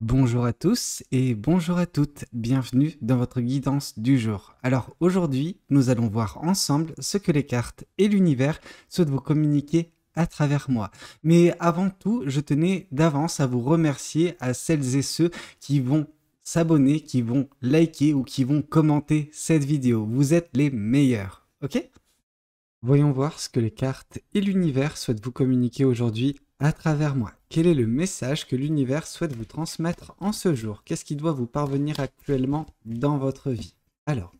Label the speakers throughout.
Speaker 1: Bonjour à tous et bonjour à toutes, bienvenue dans votre guidance du jour. Alors aujourd'hui, nous allons voir ensemble ce que les cartes et l'univers souhaitent vous communiquer à travers moi. Mais avant tout, je tenais d'avance à vous remercier à celles et ceux qui vont s'abonner, qui vont liker ou qui vont commenter cette vidéo. Vous êtes les meilleurs, ok? Voyons voir ce que les cartes et l'univers souhaitent vous communiquer aujourd'hui à travers moi. Quel est le message que l'univers souhaite vous transmettre en ce jour? Qu'est-ce qui doit vous parvenir actuellement dans votre vie? Alors,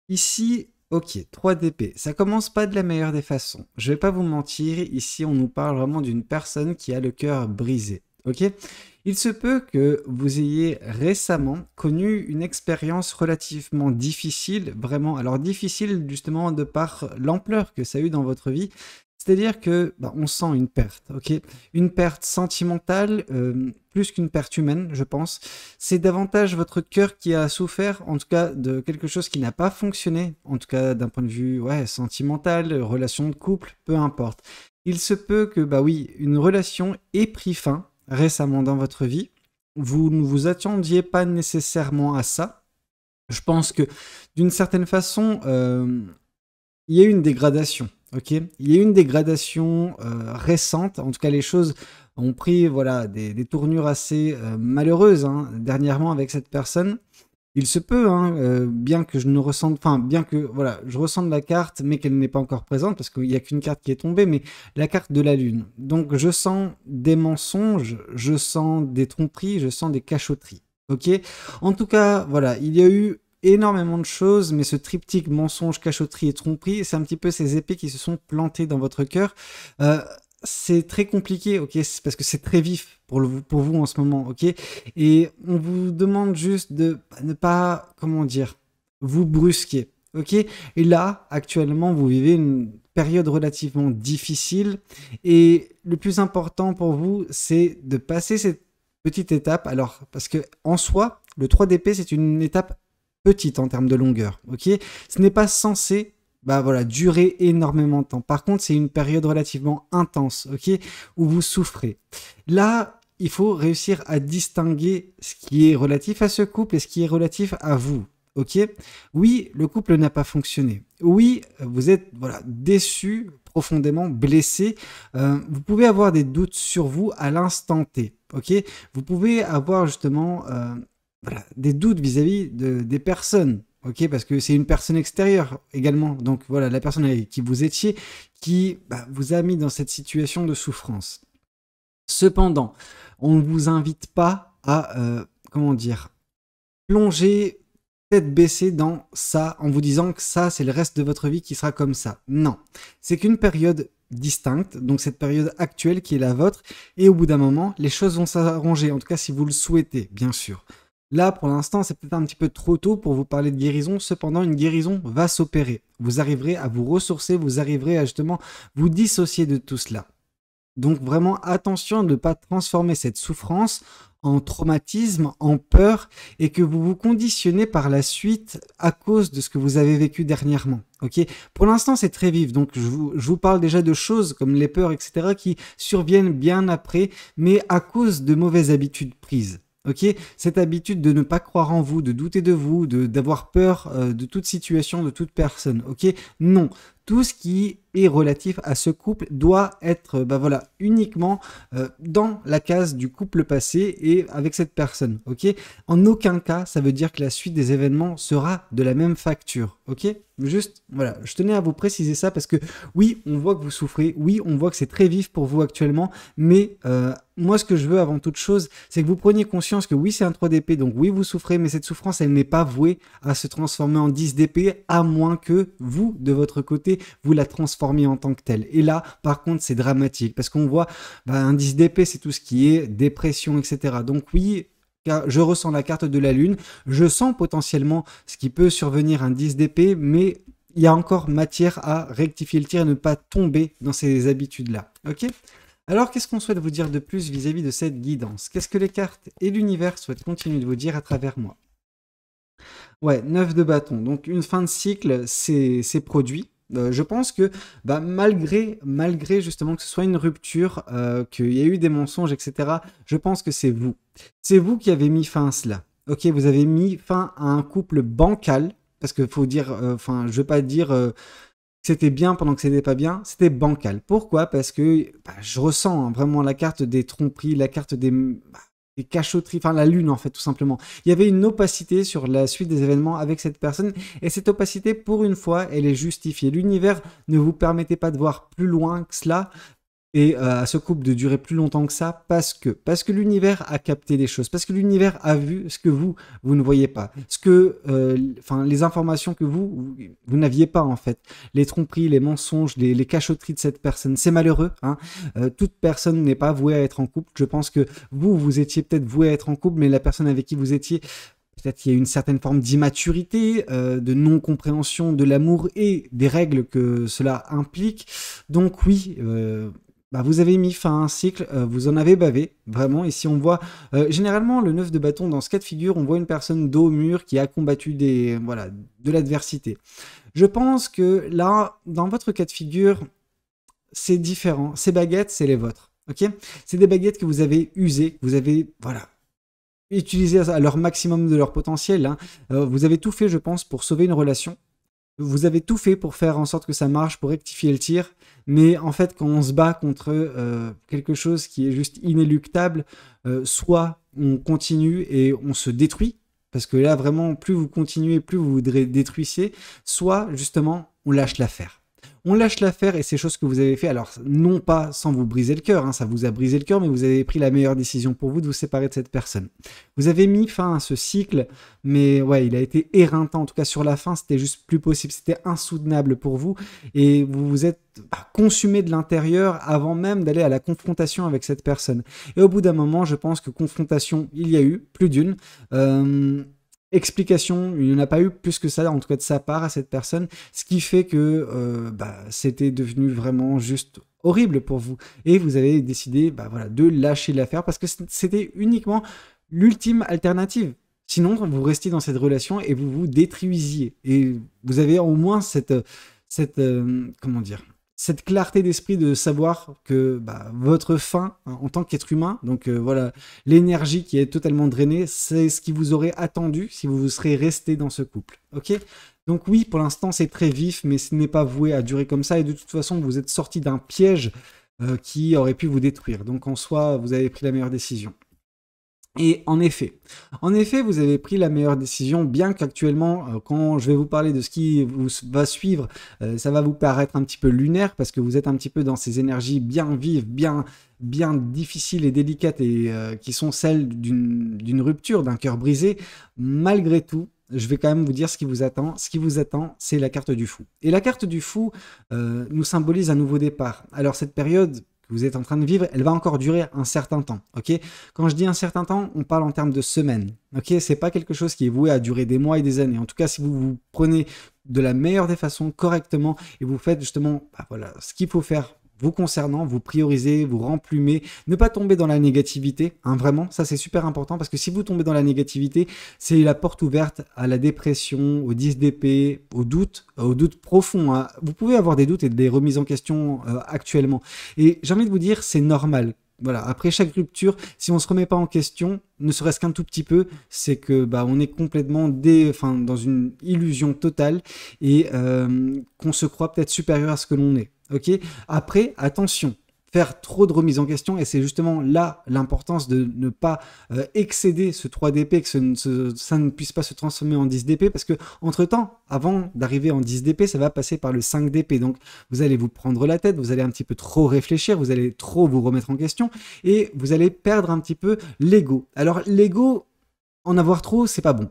Speaker 1: ici, ok, 3 d'épée. Ça commence pas de la meilleure des façons. Je vais pas vous mentir, ici on nous parle vraiment d'une personne qui a le cœur brisé. Ok? Il se peut que vous ayez récemment connu une expérience relativement difficile, vraiment, alors difficile justement de par l'ampleur que ça a eu dans votre vie. C'est-à-dire que on sent une perte, ok? Une perte sentimentale, plus qu'une perte humaine, je pense. C'est davantage votre cœur qui a souffert, en tout cas de quelque chose qui n'a pas fonctionné, en tout cas d'un point de vue sentimental, relation de couple, peu importe. Il se peut que, bah oui, une relation ait pris fin récemment dans votre vie. Vous ne vous attendiez pas nécessairement à ça. Je pense que d'une certaine façon, il y a eu une dégradation. Ok, il y a eu une dégradation récente. En tout cas, les choses ont pris voilà des tournures assez malheureuses hein, dernièrement avec cette personne. Il se peut, hein, bien que je ne ressente, enfin, bien que voilà, je ressente la carte, mais qu'elle n'est pas encore présente, parce qu'il n'y a qu'une carte qui est tombée, mais la carte de la lune. Donc, je sens des mensonges, je sens des tromperies, je sens des cachotteries. Ok. En tout cas, voilà, il y a eu énormément de choses, mais ce triptyque mensonge, cachotterie et tromperie, c'est un petit peu ces épées qui se sont plantées dans votre cœur. Euh, c'est très compliqué, ok, parce que c'est très vif pour vous en ce moment, ok. Et on vous demande juste de ne pas, comment dire, vous brusquer, ok. Et là, actuellement, vous vivez une période relativement difficile, et le plus important pour vous, c'est de passer cette petite étape. Alors, parce que en soi, le 3 d'épée, c'est une étape petite en termes de longueur, ok. Ce n'est pas censé durer énormément de temps. Par contre, c'est une période relativement intense, ok, où vous souffrez. Là, il faut réussir à distinguer ce qui est relatif à ce couple et ce qui est relatif à vous, ok. Oui, le couple n'a pas fonctionné. Oui, vous êtes déçu, profondément blessé. Vous pouvez avoir des doutes sur vous à l'instant T, ok. Vous pouvez avoir justement des doutes vis-à-vis des personnes. Ok, parce que c'est une personne extérieure également. Donc voilà, la personne avec qui vous étiez qui vous a mis dans cette situation de souffrance. Cependant, on ne vous invite pas à, comment dire, plonger tête baissée dans ça en vous disant que ça, c'est le reste de votre vie qui sera comme ça. Non, c'est qu'une période distincte, donc cette période actuelle qui est la vôtre, et au bout d'un moment, les choses vont s'arranger, en tout cas si vous le souhaitez, bien sûr. Là, pour l'instant, c'est peut-être un petit peu trop tôt pour vous parler de guérison. Cependant, une guérison va s'opérer. Vous arriverez à vous ressourcer, vous arriverez à justement vous dissocier de tout cela. Donc vraiment attention de ne pas transformer cette souffrance en traumatisme, en peur, et que vous vous conditionnez par la suite à cause de ce que vous avez vécu dernièrement. Ok. Pour l'instant, c'est très vif, donc je vous parle déjà de choses comme les peurs, etc., qui surviennent bien après, mais à cause de mauvaises habitudes prises. Ok, cette habitude de ne pas croire en vous, de douter de vous, d'avoir peur de toute situation, de toute personne. Ok, non, tout ce qui est relatif à ce couple doit être uniquement dans la case du couple passé et avec cette personne. Ok, en aucun cas ça veut dire que la suite des événements sera de la même facture. Ok, juste voilà, je tenais à vous préciser ça parce que oui, on voit que vous souffrez, oui, on voit que c'est très vif pour vous actuellement, mais moi ce que je veux avant toute chose, c'est que vous preniez conscience que oui, c'est un 3 d'épée, donc oui, vous souffrez, mais cette souffrance, elle n'est pas vouée à se transformer en 10 d'épée, à moins que vous, de votre côté, vous la transformiez en tant que telle. Et là, par contre, c'est dramatique, parce qu'on voit, un 10 d'épée, c'est tout ce qui est dépression, etc. Donc oui, je ressens la carte de la lune, je sens potentiellement ce qui peut survenir un 10 d'épée, mais il y a encore matière à rectifier le tir et ne pas tomber dans ces habitudes-là. Ok ? Alors, qu'est-ce qu'on souhaite vous dire de plus vis-à-vis de cette guidance? Qu'est-ce que les cartes et l'univers souhaitent continuer de vous dire à travers moi? Ouais, 9 de bâton. Donc, une fin de cycle, c'est produit. Je pense que malgré justement que ce soit une rupture, qu'il y a eu des mensonges, etc., je pense que c'est vous. C'est vous qui avez mis fin à cela. Ok, vous avez mis fin à un couple bancal, parce que faut dire, enfin, je veux pas dire que c'était bien pendant que c'était pas bien, c'était bancal. Pourquoi? Parce que je ressens hein, vraiment la carte des tromperies, la carte des cachotteries, enfin la lune en fait tout simplement. Il y avait une opacité sur la suite des événements avec cette personne et cette opacité pour une fois elle est justifiée. L'univers ne vous permettait pas de voir plus loin que cela et à ce couple de durer plus longtemps que ça parce que l'univers a capté des choses, parce que l'univers a vu ce que vous ne voyez pas, ce que enfin les informations que vous n'aviez pas en fait, les tromperies, les mensonges, les cachotteries de cette personne. C'est malheureux hein. Toute personne n'est pas vouée à être en couple. Je pense que vous étiez peut-être voué à être en couple, mais la personne avec qui vous étiez, peut-être qu'il y a une certaine forme d'immaturité, de non-compréhension de l'amour et des règles que cela implique. Donc oui, vous avez mis fin à un cycle, vous en avez bavé, vraiment. Ici, on voit généralement le 9 de bâton dans ce cas de figure, on voit une personne dos au mur qui a combattu voilà, de l'adversité. Je pense que là, dans votre cas de figure, c'est différent. Ces baguettes, c'est les vôtres. Ok, c'est des baguettes que vous avez usées, que vous avez voilà, utilisées à leur maximum de leur potentiel. Hein. Vous avez tout fait, je pense, pour sauver une relation. Vous avez tout fait pour faire en sorte que ça marche, pour rectifier le tir, mais en fait, quand on se bat contre quelque chose qui est juste inéluctable, soit on continue et on se détruit, parce que là, vraiment, plus vous continuez, plus vous vous détruisez, soit, justement, on lâche l'affaire. On lâche l'affaire et ces choses que vous avez fait, alors non pas sans vous briser le cœur, hein, ça vous a brisé le cœur, mais vous avez pris la meilleure décision pour vous de vous séparer de cette personne. Vous avez mis fin à ce cycle, mais ouais, il a été éreintant, en tout cas sur la fin, c'était juste plus possible, c'était insoutenable pour vous, et vous vous êtes consumé de l'intérieur avant même d'aller à la confrontation avec cette personne. Et au bout d'un moment, je pense que confrontation, il y a eu, plus d'une. Explication, il n'y en a pas eu plus que ça, en tout cas de sa part à cette personne, ce qui fait que c'était devenu vraiment juste horrible pour vous. Et vous avez décidé voilà, de lâcher l'affaire parce que c'était uniquement l'ultime alternative. Sinon, vous restiez dans cette relation et vous vous détruisiez. Et vous avez au moins comment dire, cette clarté d'esprit de savoir que votre fin hein, en tant qu'être humain, donc voilà, l'énergie qui est totalement drainée, c'est ce qui vous aurait attendu si vous serez resté dans ce couple. Ok? Donc oui, pour l'instant, c'est très vif, mais ce n'est pas voué à durer comme ça. Et de toute façon, vous êtes sorti d'un piège qui aurait pu vous détruire. Donc en soi, vous avez pris la meilleure décision. Et en effet, vous avez pris la meilleure décision, bien qu'actuellement, quand je vais vous parler de ce qui vous va suivre, ça va vous paraître un petit peu lunaire, parce que vous êtes un petit peu dans ces énergies bien vives, bien difficiles et délicates, et qui sont celles d'une rupture, d'un cœur brisé. Malgré tout, je vais quand même vous dire ce qui vous attend. Ce qui vous attend, c'est la carte du fou. Et la carte du fou nous symbolise un nouveau départ. Alors cette période que vous êtes en train de vivre, elle va encore durer un certain temps, ok? Quand je dis un certain temps, on parle en termes de semaines, ok? C'est pas quelque chose qui est voué à durer des mois et des années. En tout cas, si vous vous prenez de la meilleure des façons, correctement, et vous faites justement voilà, ce qu'il faut faire vous concernant, vous priorisez, vous remplumez, ne pas tomber dans la négativité, hein, vraiment, ça c'est super important, parce que si vous tombez dans la négativité, c'est la porte ouverte à la dépression, au 10 d'épée, au doute profond. Hein. Vous pouvez avoir des doutes et des remises en question actuellement. Et j'ai envie de vous dire, c'est normal. Voilà, après chaque rupture, si on se remet pas en question, ne serait-ce qu'un tout petit peu, c'est que on est complètement dans une illusion totale et qu'on se croit peut-être supérieur à ce que l'on est. Ok. Après, attention, faire trop de remise en question, et c'est justement là l'importance de ne pas excéder ce 3 d'épée, que ça ne puisse pas se transformer en 10 d'épée, parce que entre-temps, avant d'arriver en 10 d'épée, ça va passer par le 5 d'épée, donc vous allez vous prendre la tête, vous allez un petit peu trop réfléchir, vous allez trop vous remettre en question, et vous allez perdre un petit peu l'ego. Alors l'ego, en avoir trop, c'est pas bon.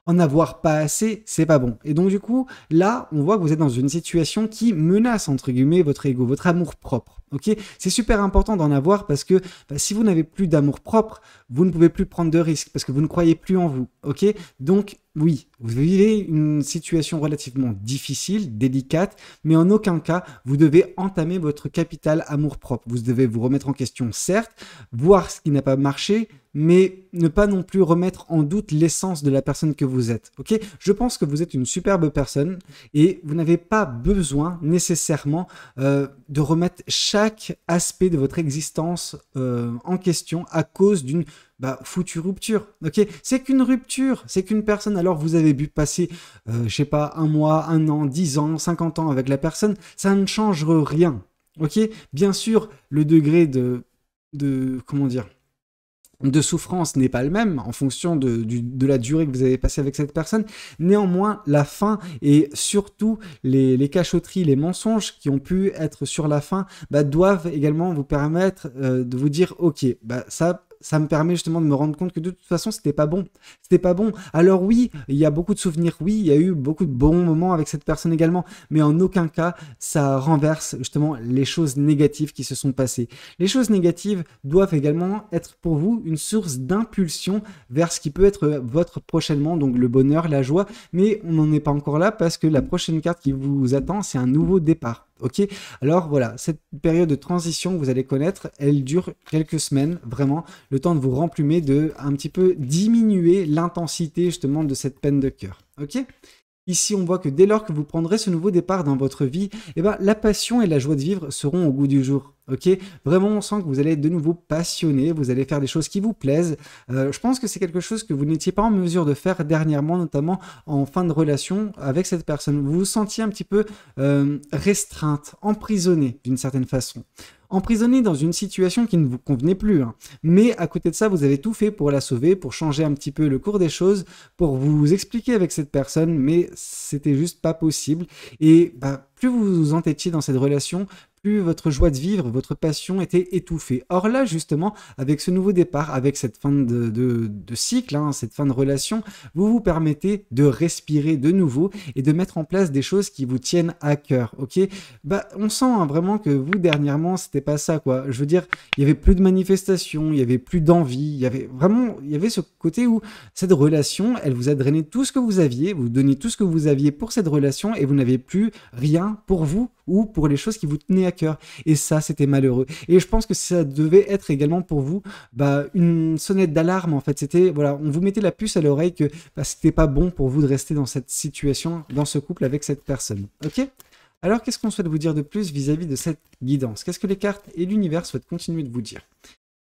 Speaker 1: En avoir pas assez, c'est pas bon. Et donc du coup, là, on voit que vous êtes dans une situation qui menace, entre guillemets, votre ego, votre amour propre. Ok, c'est super important d'en avoir parce que si vous n'avez plus d'amour propre, vous ne pouvez plus prendre de risques parce que vous ne croyez plus en vous. Ok, donc oui, vous vivez une situation relativement difficile, délicate, mais en aucun cas, vous devez entamer votre capital amour-propre. Vous devez vous remettre en question, certes, voir ce qui n'a pas marché, mais ne pas non plus remettre en doute l'essence de la personne que vous êtes. Ok? Je pense que vous êtes une superbe personne et vous n'avez pas besoin nécessairement de remettre chaque aspect de votre existence en question à cause d'une foutue rupture. Ok? C'est qu'une rupture, c'est qu'une personne. Alors vous avez pu passer, je sais pas, un mois, un an, 10 ans, 50 ans avec la personne, ça ne change rien. Ok? Bien sûr, le degré comment dire, de souffrance n'est pas le même en fonction de la durée que vous avez passée avec cette personne. Néanmoins, la fin et surtout les cachotteries, les mensonges qui ont pu être sur la fin doivent également vous permettre de vous dire ok, ça me permet justement de me rendre compte que de toute façon, c'était pas bon. C'était pas bon. Alors oui, il y a beaucoup de souvenirs. Oui, il y a eu beaucoup de bons moments avec cette personne également. Mais en aucun cas, ça renverse justement les choses négatives qui se sont passées. Les choses négatives doivent également être pour vous une source d'impulsion vers ce qui peut être votre prochainement, donc le bonheur, la joie. Mais on n'en est pas encore là parce que la prochaine carte qui vous attend, c'est un nouveau départ. Ok, alors voilà, cette période de transition que vous allez connaître, elle dure quelques semaines, vraiment, le temps de vous remplumer, de un petit peu diminuer l'intensité justement de cette peine de cœur. Ok? Ici, on voit que dès lors que vous prendrez ce nouveau départ dans votre vie, la passion et la joie de vivre seront au goût du jour. Ok, vraiment, on sent que vous allez être de nouveau passionné, vous allez faire des choses qui vous plaisent. Je pense que c'est quelque chose que vous n'étiez pas en mesure de faire dernièrement, notamment en fin de relation avec cette personne. Vous vous sentiez un petit peu restreinte, emprisonnée d'une certaine façon. Emprisonné dans une situation qui ne vous convenait plus. Hein. Mais à côté de ça, vous avez tout fait pour la sauver, pour changer un petit peu le cours des choses, pour vous expliquer avec cette personne, mais c'était juste pas possible. Et plus vous vous entêtiez dans cette relation, plus votre joie de vivre, votre passion était étouffée. Or là, justement, avec ce nouveau départ, avec cette fin de cycle, hein, cette fin de relation, vous vous permettez de respirer de nouveau et de mettre en place des choses qui vous tiennent à cœur. Ok, on sent vraiment que vous, dernièrement, c'était pas ça, quoi. Je veux dire, il y avait plus de manifestations, il y avait plus d'envie, il y avait ce côté où cette relation, elle vous a drainé tout ce que vous aviez, vous donniez tout ce que vous aviez pour cette relation et vous n'avez plus rien pour vous ou pour les choses qui vous tenaient à cœur. Et ça, c'était malheureux. Et je pense que ça devait être également pour vous une sonnette d'alarme, en fait. C'était, voilà, on vous mettait la puce à l'oreille que c'était pas bon pour vous de rester dans cette situation, dans ce couple avec cette personne. Ok ? Alors, qu'est-ce qu'on souhaite vous dire de plus vis-à-vis de cette guidance? Qu'est-ce que les cartes et l'univers souhaitent continuer de vous dire?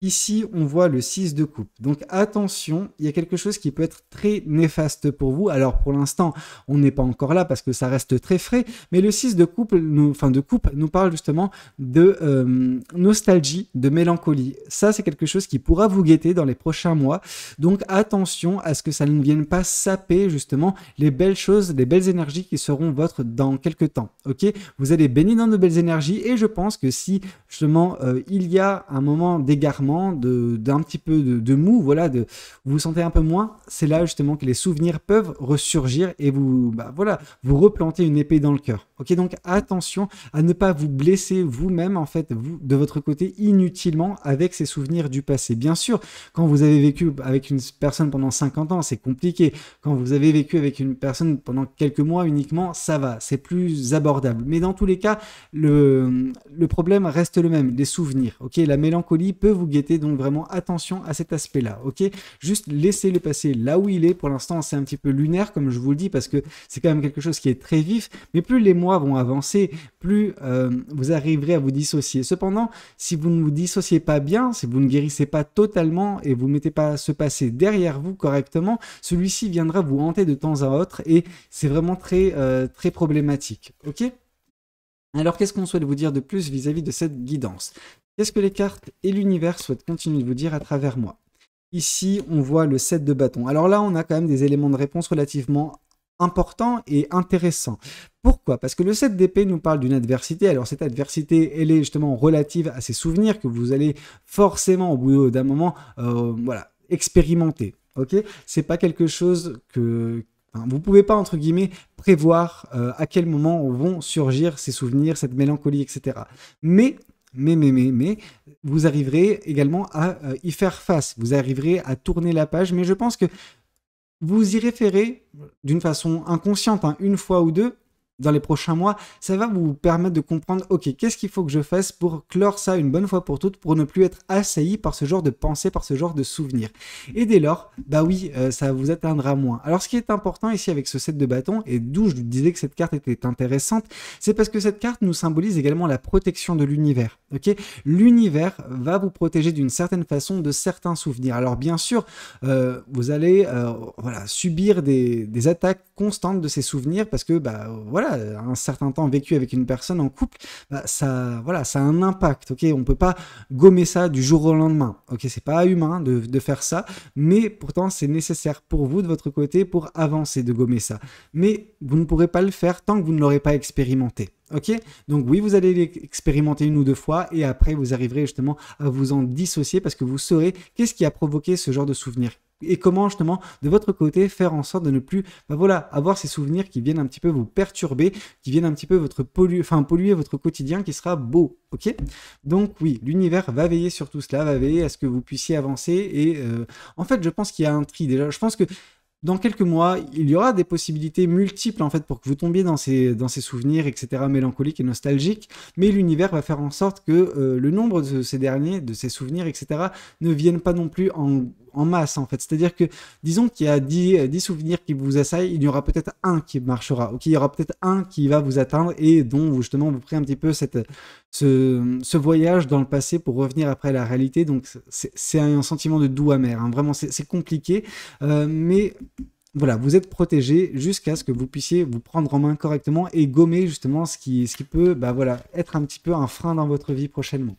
Speaker 1: Ici, on voit le 6 de coupe. Donc attention, il y a quelque chose qui peut être très néfaste pour vous. Alors pour l'instant, on n'est pas encore là parce que ça reste très frais, mais le 6 de coupe, nous parle justement de nostalgie, de mélancolie. Ça, c'est quelque chose qui pourra vous guetter dans les prochains mois. Donc attention à ce que ça ne vienne pas saper justement les belles choses, les belles énergies qui seront vôtres dans quelques temps. Ok, vous allez baigner dans de belles énergies et je pense que si justement il y a un moment d'égarement, d'un petit peu de mou, voilà, vous vous sentez un peu moins, c'est là justement que les souvenirs peuvent ressurgir et vous replantez une épée dans le cœur. Ok, donc attention à ne pas vous blesser vous-même, en fait, vous, de votre côté, inutilement avec ces souvenirs du passé. Bien sûr, quand vous avez vécu avec une personne pendant 50 ans, c'est compliqué. Quand vous avez vécu avec une personne pendant quelques mois uniquement, ça va, c'est plus abordable. Mais dans tous les cas, le problème reste le même, les souvenirs. Ok, la mélancolie peut vous guetter, donc vraiment attention à cet aspect-là. Ok, juste laissez le passé là où il est. Pour l'instant, c'est un petit peu lunaire, comme je vous le dis, parce que c'est quand même quelque chose qui est très vif. Mais plus les mois vont avancer, plus vous arriverez à vous dissocier. Cependant, si vous ne vous dissociez pas bien, si vous ne guérissez pas totalement et vous ne mettez pas ce passé derrière vous correctement, celui-ci viendra vous hanter de temps à autre et c'est vraiment très, très problématique. Ok ? Alors, qu'est-ce qu'on souhaite vous dire de plus vis-à-vis de cette guidance? Qu'est-ce que les cartes et l'univers souhaitent continuer de vous dire à travers moi? Ici, on voit le 7 de bâton. Alors là, on a quand même des éléments de réponse relativement importants et intéressants. Pourquoi? Parce que le 7 d'épée nous parle d'une adversité. Alors cette adversité, elle est justement relative à ces souvenirs que vous allez forcément, au bout d'un moment, expérimenter. Ok? C'est pas quelque chose que... vous ne pouvez pas, entre guillemets, prévoir à quel moment vont surgir ces souvenirs, cette mélancolie, etc. Mais, vous arriverez également à y faire face. Vous arriverez à tourner la page. Mais je pense que vous y référez d'une façon inconsciente, hein, une fois ou deux, dans les prochains mois, ça va vous permettre de comprendre, ok, qu'est-ce qu'il faut que je fasse pour clore ça une bonne fois pour toutes, pour ne plus être assailli par ce genre de pensée, par ce genre de souvenirs. Et dès lors, bah oui, ça vous atteindra moins. Alors ce qui est important ici avec ce set de bâtons, et d'où je disais que cette carte était intéressante, c'est parce que cette carte nous symbolise également la protection de l'univers. Ok, l'univers va vous protéger d'une certaine façon de certains souvenirs. Alors bien sûr, vous allez voilà, subir des attaques constantes de ces souvenirs parce que bah, voilà, un certain temps vécu avec une personne en couple, bah, ça, voilà, ça a un impact. Ok, on peut pas gommer ça du jour au lendemain. Ok, c'est pas humain de faire ça, mais pourtant c'est nécessaire pour vous de votre côté pour avancer de gommer ça. Mais vous ne pourrez pas le faire tant que vous ne l'aurez pas expérimenté. Ok, donc oui, vous allez l'expérimenter une ou deux fois et après vous arriverez justement à vous en dissocier parce que vous saurez qu'est-ce qui a provoqué ce genre de souvenir et comment justement de votre côté faire en sorte de ne plus bah voilà, avoir ces souvenirs qui viennent un petit peu vous perturber, qui viennent un petit peu votre polluer votre quotidien qui sera beau. Ok, donc oui, l'univers va veiller sur tout cela, va veiller à ce que vous puissiez avancer et en fait je pense qu'il y a un tri déjà. Je pense que dans quelques mois, il y aura des possibilités multiples en fait pour que vous tombiez dans ces souvenirs, etc., mélancoliques et nostalgiques, mais l'univers va faire en sorte que le nombre de ces derniers, de ces souvenirs, etc., ne viennent pas non plus en masse en fait. C'est-à-dire que, disons qu'il y a 10 souvenirs qui vous assaillent, il y aura peut-être un qui marchera, ok, il y aura peut-être un qui va vous atteindre et dont vous, justement vous ferez un petit peu ce voyage dans le passé pour revenir après à la réalité. Donc c'est un sentiment de doux amer, hein. Vraiment c'est compliqué, mais voilà, vous êtes protégé jusqu'à ce que vous puissiez vous prendre en main correctement et gommer justement ce qui peut bah voilà, être un petit peu un frein dans votre vie prochainement.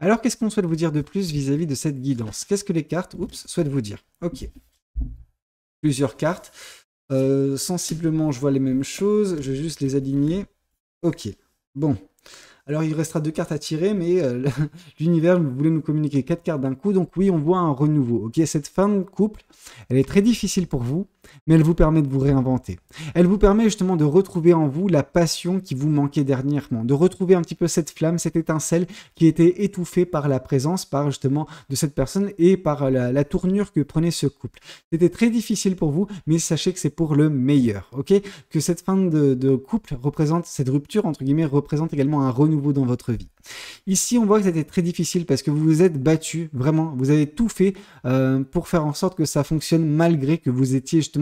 Speaker 1: Alors, qu'est-ce qu'on souhaite vous dire de plus vis-à-vis de cette guidance? Qu'est-ce que les cartes souhaitent vous dire? Ok, plusieurs cartes. Sensiblement, je vois les mêmes choses. Je vais juste les aligner. Ok, bon. Alors, il restera 2 cartes à tirer, mais l'univers voulait nous communiquer 4 cartes d'un coup. Donc oui, on voit un renouveau. Ok, cette fin de couple, elle est très difficile pour vous, mais elle vous permet de vous réinventer. Elle vous permet justement de retrouver en vous la passion qui vous manquait dernièrement, de retrouver un petit peu cette flamme, cette étincelle qui était étouffée par la présence, par justement de cette personne et par la tournure que prenait ce couple. C'était très difficile pour vous, mais sachez que c'est pour le meilleur. Ok, que cette fin de couple représente, cette rupture entre guillemets représente également un renouveau dans votre vie. Ici, on voit que c'était très difficile parce que vous vous êtes battu, vraiment, vous avez tout fait pour faire en sorte que ça fonctionne malgré que vous étiez justement,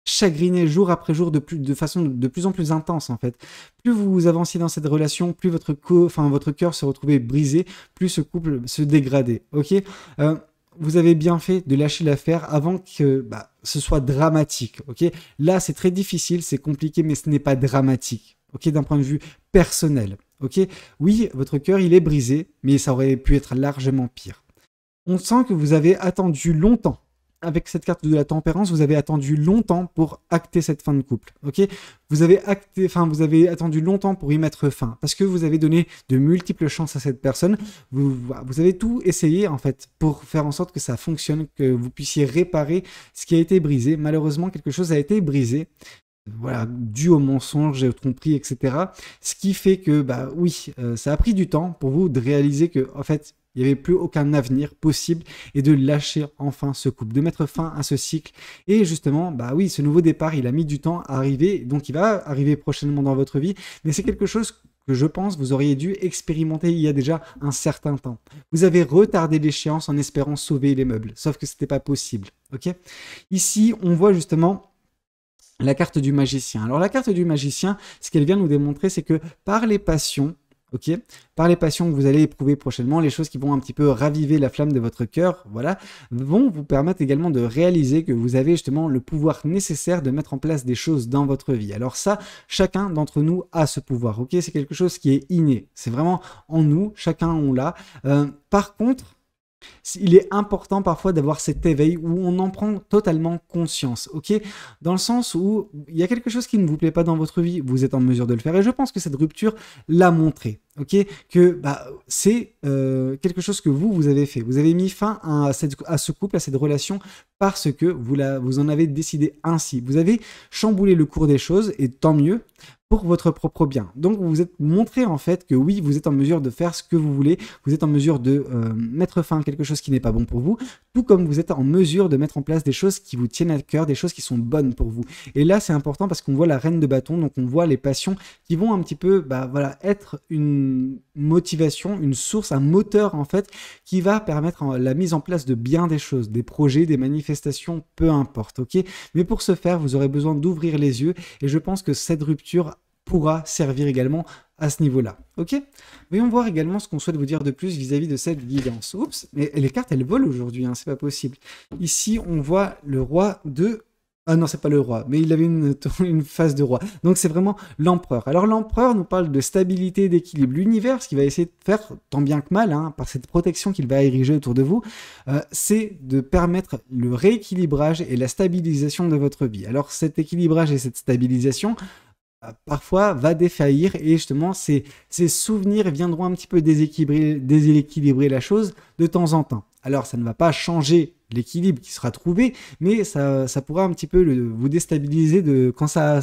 Speaker 1: chagriné jour après jour de façon de plus en plus intense en fait. Plus vous avanciez dans cette relation, plus votre cœur se retrouvait brisé, plus ce couple se dégradait. Ok, vous avez bien fait de lâcher l'affaire avant que ce soit dramatique. Ok, là c'est très difficile, c'est compliqué, mais ce n'est pas dramatique. Ok, d'un point de vue personnel. Ok, oui, votre cœur il est brisé, mais ça aurait pu être largement pire. On sent que vous avez attendu longtemps. Avec cette carte de la tempérance, vous avez attendu longtemps pour acter cette fin de couple. Ok, vous avez attendu longtemps pour y mettre fin parce que vous avez donné de multiples chances à cette personne. Vous avez tout essayé en fait pour faire en sorte que ça fonctionne, que vous puissiez réparer ce qui a été brisé. Malheureusement, quelque chose a été brisé. Voilà, dû au mensonge, aux tromperies, etc. Ce qui fait que, ça a pris du temps pour vous de réaliser que, en fait, il n'y avait plus aucun avenir possible et de lâcher enfin ce couple, de mettre fin à ce cycle. Et justement, ce nouveau départ, il a mis du temps à arriver, donc il va arriver prochainement dans votre vie, mais c'est quelque chose que je pense vous auriez dû expérimenter il y a déjà un certain temps. Vous avez retardé l'échéance en espérant sauver les meubles, sauf que ce n'était pas possible. Ok ? Ici, on voit justement la carte du magicien. Alors la carte du magicien, ce qu'elle vient nous démontrer, c'est que par les passions, ok, par les passions que vous allez éprouver prochainement, les choses qui vont un petit peu raviver la flamme de votre cœur, voilà, vont vous permettre également de réaliser que vous avez justement le pouvoir nécessaire de mettre en place des choses dans votre vie. Alors ça, chacun d'entre nous a ce pouvoir, ok, c'est quelque chose qui est inné, c'est vraiment en nous, chacun on l'a. Par contre, il est important parfois d'avoir cet éveil où on en prend totalement conscience, ok? Dans le sens où il y a quelque chose qui ne vous plaît pas dans votre vie, vous êtes en mesure de le faire et je pense que cette rupture l'a montré, ok? Que c'est quelque chose que vous avez fait. Vous avez mis fin à ce couple, à cette relation parce que vous en avez décidé ainsi. Vous avez chamboulé le cours des choses et tant mieux pour votre propre bien. Donc vous vous êtes montré en fait que oui, vous êtes en mesure de faire ce que vous voulez, vous êtes en mesure de mettre fin à quelque chose qui n'est pas bon pour vous, tout comme vous êtes en mesure de mettre en place des choses qui vous tiennent à cœur, des choses qui sont bonnes pour vous. Et là c'est important parce qu'on voit la reine de bâton, donc on voit les passions qui vont un petit peu voilà, être une motivation, une source, un moteur en fait qui va permettre la mise en place de bien des choses, des projets, des manifestations, peu importe, ok. Mais pour ce faire, vous aurez besoin d'ouvrir les yeux et je pense que cette rupture pourra servir également à ce niveau-là, ok. Voyons voir également ce qu'on souhaite vous dire de plus vis-à-vis de cette guidance. Oups, mais les cartes elles volent aujourd'hui, hein, c'est pas possible. Ici on voit le roi de... Ah non, c'est pas le roi, mais il avait une phase de roi. Donc c'est vraiment l'empereur. Alors l'empereur nous parle de stabilité, d'équilibre. L'univers, ce qu'il va essayer de faire, tant bien que mal, hein, par cette protection qu'il va ériger autour de vous, c'est de permettre le rééquilibrage et la stabilisation de votre vie. Alors cet équilibrage et cette stabilisation, parfois va défaillir et justement ces souvenirs viendront un petit peu déséquilibrer la chose de temps en temps. Alors ça ne va pas changer l'équilibre qui sera trouvé, mais ça pourra un petit peu vous déstabiliser quand ça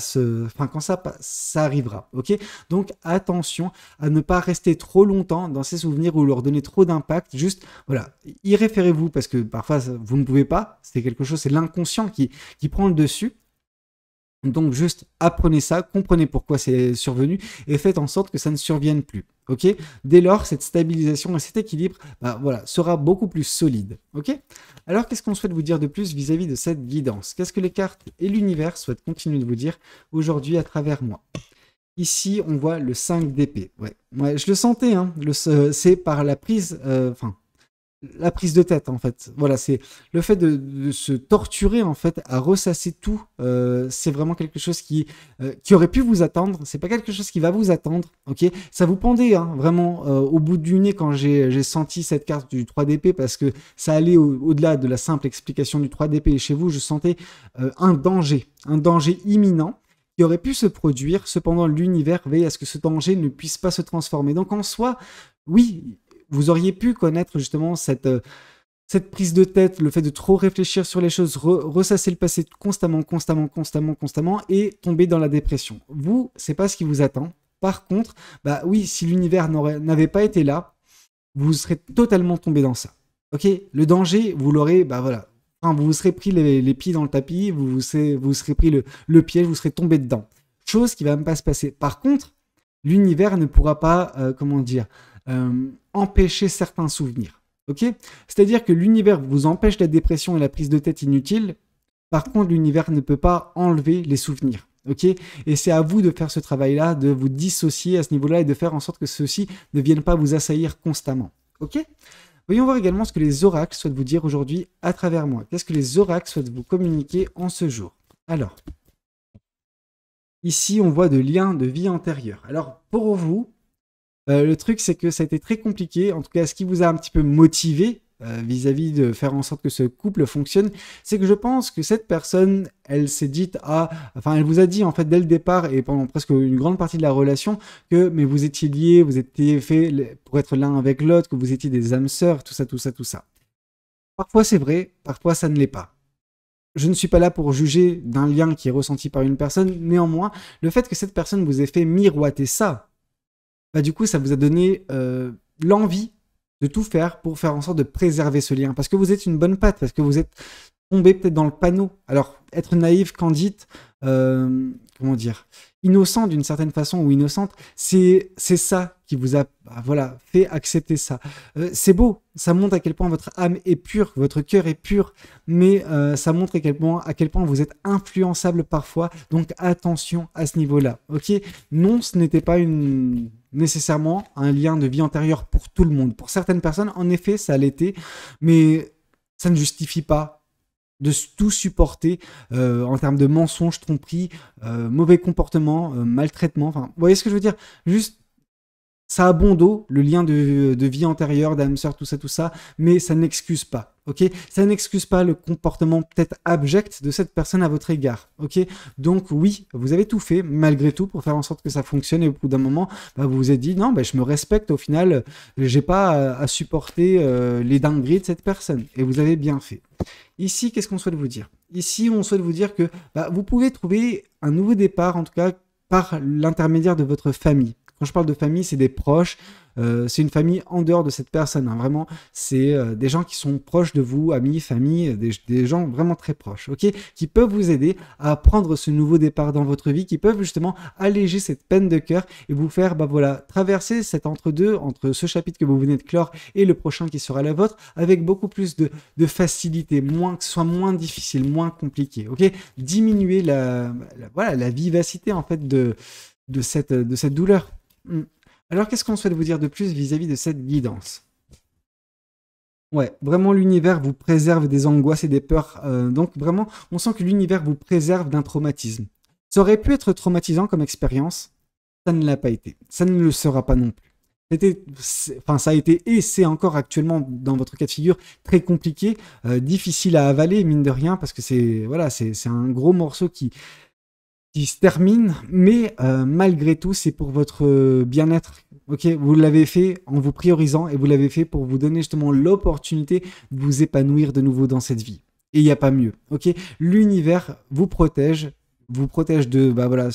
Speaker 1: arrivera. Ok, donc attention à ne pas rester trop longtemps dans ces souvenirs ou leur donner trop d'impact. Juste voilà, y référez-vous parce que parfois vous ne pouvez pas. C'est quelque chose, c'est l'inconscient qui prend le dessus. Donc juste apprenez ça, comprenez pourquoi c'est survenu et faites en sorte que ça ne survienne plus. Ok. Dès lors, cette stabilisation et cet équilibre voilà, sera beaucoup plus solide. Ok. Alors qu'est-ce qu'on souhaite vous dire de plus vis-à-vis de cette guidance? Qu'est-ce que les cartes et l'univers souhaitent continuer de vous dire aujourd'hui à travers moi? Ici, on voit le 5 d'épée. Ouais, je le sentais, hein, c'est par la prise... la prise de tête en fait, voilà, c'est le fait de se torturer en fait à ressasser tout, c'est vraiment quelque chose qui aurait pu vous attendre, c'est pas quelque chose qui va vous attendre, ok, ça vous pendait hein, vraiment au bout du nez quand j'ai senti cette carte du 3 d'épée parce que ça allait au-delà de la simple explication du 3 d'épée et chez vous je sentais un danger imminent qui aurait pu se produire, cependant l'univers veille à ce que ce danger ne puisse pas se transformer, donc en soi, oui, vous auriez pu connaître justement cette prise de tête, le fait de trop réfléchir sur les choses, ressasser le passé constamment et tomber dans la dépression. Vous, c'est pas ce qui vous attend. Par contre, oui, si l'univers n'avait pas été là, vous serez totalement tombé dans ça. Ok, le danger, vous l'aurez, voilà. Enfin, vous vous serez pris les pieds dans le tapis, vous serez pris le piège, vous serez tombé dedans. Chose qui va même pas se passer. Par contre, l'univers ne pourra pas, empêcher certains souvenirs. Ok, c'est-à-dire que l'univers vous empêche la dépression et la prise de tête inutile. Par contre, l'univers ne peut pas enlever les souvenirs. Ok, et c'est à vous de faire ce travail-là, de vous dissocier à ce niveau-là et de faire en sorte que ceux-ci ne viennent pas vous assaillir constamment. Ok. Voyons voir également ce que les oracles souhaitent vous dire aujourd'hui à travers moi. Qu'est-ce que les oracles souhaitent vous communiquer en ce jour? Alors, ici, on voit de liens de vie antérieure. Alors, pour vous, le truc, c'est que ça a été très compliqué. En tout cas, ce qui vous a un petit peu motivé vis-à-vis de faire en sorte que ce couple fonctionne, c'est que je pense que cette personne, elle s'est dite elle vous a dit en fait dès le départ et pendant presque une grande partie de la relation que mais vous étiez liés, vous étiez faits pour être l'un avec l'autre, que vous étiez des âmes sœurs, tout ça. Parfois c'est vrai, parfois ça ne l'est pas. Je ne suis pas là pour juger d'un lien qui est ressenti par une personne. Néanmoins, le fait que cette personne vous ait fait miroiter ça, du coup, ça vous a donné l'envie de tout faire pour faire en sorte de préserver ce lien. Parce que vous êtes une bonne patte, parce que vous êtes tombé peut-être dans le panneau. Alors, être naïf, candide, innocent d'une certaine façon ou innocente, c'est ça qui vous a fait accepter ça. C'est beau, ça montre à quel point votre âme est pure, votre cœur est pur, mais ça montre à quel point vous êtes influençable parfois, donc attention à ce niveau-là. Ok, non, ce n'était pas nécessairement un lien de vie antérieure pour tout le monde. Pour certaines personnes, en effet, ça l'était, mais ça ne justifie pas de tout supporter en termes de mensonges, tromperies, mauvais comportements, maltraitement. Enfin, vous voyez ce que je veux dire? Juste, ça a bon dos, le lien de vie antérieure, d'âme sœur, tout ça, mais ça n'excuse pas, ok? Ça n'excuse pas le comportement peut-être abject de cette personne à votre égard, ok? Donc oui, vous avez tout fait, malgré tout, pour faire en sorte que ça fonctionne, et au bout d'un moment, vous vous êtes dit, non, je me respecte, au final, j'ai pas à supporter les dingueries de cette personne, et vous avez bien fait. Ici, qu'est-ce qu'on souhaite vous dire? Ici, on souhaite vous dire que vous pouvez trouver un nouveau départ, en tout cas, par l'intermédiaire de votre famille. Quand je parle de famille, c'est des proches, c'est une famille en dehors de cette personne, hein. Vraiment, c'est des gens qui sont proches de vous, amis, famille, des gens vraiment très proches, ok, qui peuvent vous aider à prendre ce nouveau départ dans votre vie, qui peuvent justement alléger cette peine de cœur et vous faire, bah voilà, traverser cet entre-deux, entre ce chapitre que vous venez de clore et le prochain qui sera le vôtre, avec beaucoup plus de facilité, que ce soit moins difficile, moins compliqué, ok, diminuer voilà, la vivacité en fait de cette douleur. Alors, qu'est-ce qu'on souhaite vous dire de plus vis-à-vis de cette guidance? Ouais, vraiment, l'univers vous préserve des angoisses et des peurs. Donc, vraiment, on sent que l'univers vous préserve d'un traumatisme. Ça aurait pu être traumatisant comme expérience. Ça ne l'a pas été. Ça ne le sera pas non plus. Ça a été et c'est encore actuellement dans votre cas de figure très compliqué, difficile à avaler, mine de rien, parce que c'est un gros morceau qui se termine, mais malgré tout, c'est pour votre bien-être. Ok, vous l'avez fait en vous priorisant et vous l'avez fait pour vous donner justement l'opportunité de vous épanouir de nouveau dans cette vie. Et il n'y a pas mieux. Ok, l'univers vous protège de bah voilà,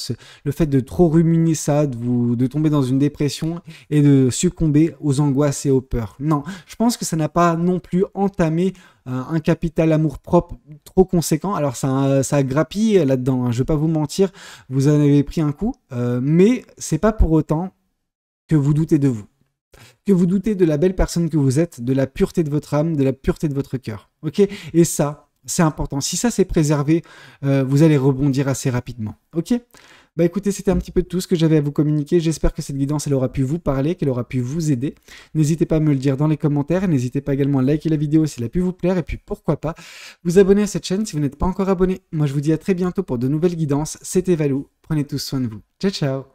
Speaker 1: le fait de trop ruminer ça, de tomber dans une dépression et de succomber aux angoisses et aux peurs. Non, je pense que ça n'a pas non plus entamé un capital amour-propre trop conséquent. Alors ça a grappillé là-dedans, hein, je ne vais pas vous mentir, vous en avez pris un coup, mais c'est pas pour autant que vous doutez de vous. Que vous doutez de la belle personne que vous êtes, de la pureté de votre âme, de la pureté de votre cœur. Ok? Et ça, c'est important. Si ça c'est préservé, vous allez rebondir assez rapidement. Ok? Bah écoutez, c'était un petit peu tout ce que j'avais à vous communiquer. J'espère que cette guidance, elle aura pu vous parler, qu'elle aura pu vous aider. N'hésitez pas à me le dire dans les commentaires. N'hésitez pas également à liker la vidéo si elle a pu vous plaire. Et puis pourquoi pas vous abonner à cette chaîne si vous n'êtes pas encore abonné. Moi je vous dis à très bientôt pour de nouvelles guidances. C'était Valou. Prenez tous soin de vous. Ciao ciao.